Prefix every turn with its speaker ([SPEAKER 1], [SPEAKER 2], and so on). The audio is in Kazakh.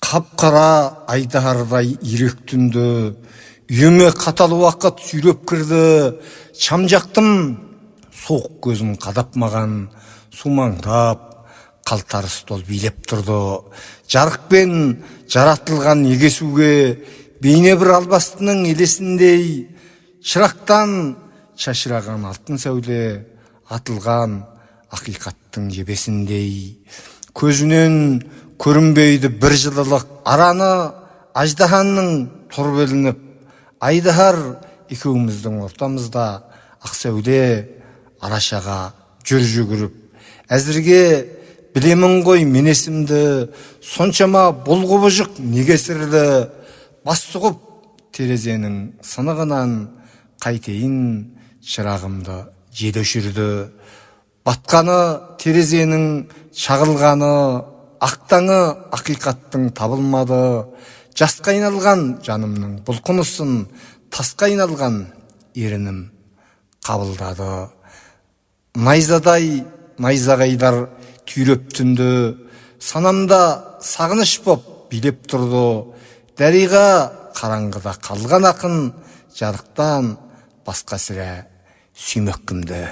[SPEAKER 1] Қап-қара айдардай ирек түнді, үйіме қатал уақыт сүйреп кірді. Шам жақтым, соқ көзін қадап маған, сумаңдап, қалтары стол билеп тұрды. Жарықпен жаратылған егесуге, бейне бір албастының елесіндей, шырақтан шашыраған алтын сәуле, атылған ақиқаттың жебесіндей. Көзінен көрінбейді бір жылылық, араны аждаһанның тұр белініп, айдахар екеуміздің ортамызда ақ сәуле арашаға жүр жүгіріп. Әзірге білемін ғой мен есімді, соншама бұл құбыжық неге сірді. Бас сұғып терезенің сынығынан, қайтейін шырағымды жел өшірді. Батқаны терезенің шағылғаны, ақтаңы ақиқаттың табылмады. Жасқа айналған жанымның бұлқынысын, тасқа айналған ерінім қабылдады. Найзадай найзағайдар түйреп түнді, санамда сағыныш боп билеп тұрды. Дәриға қараңғыда қалған ақын, жарықтан басқа сірә сүймек кімді.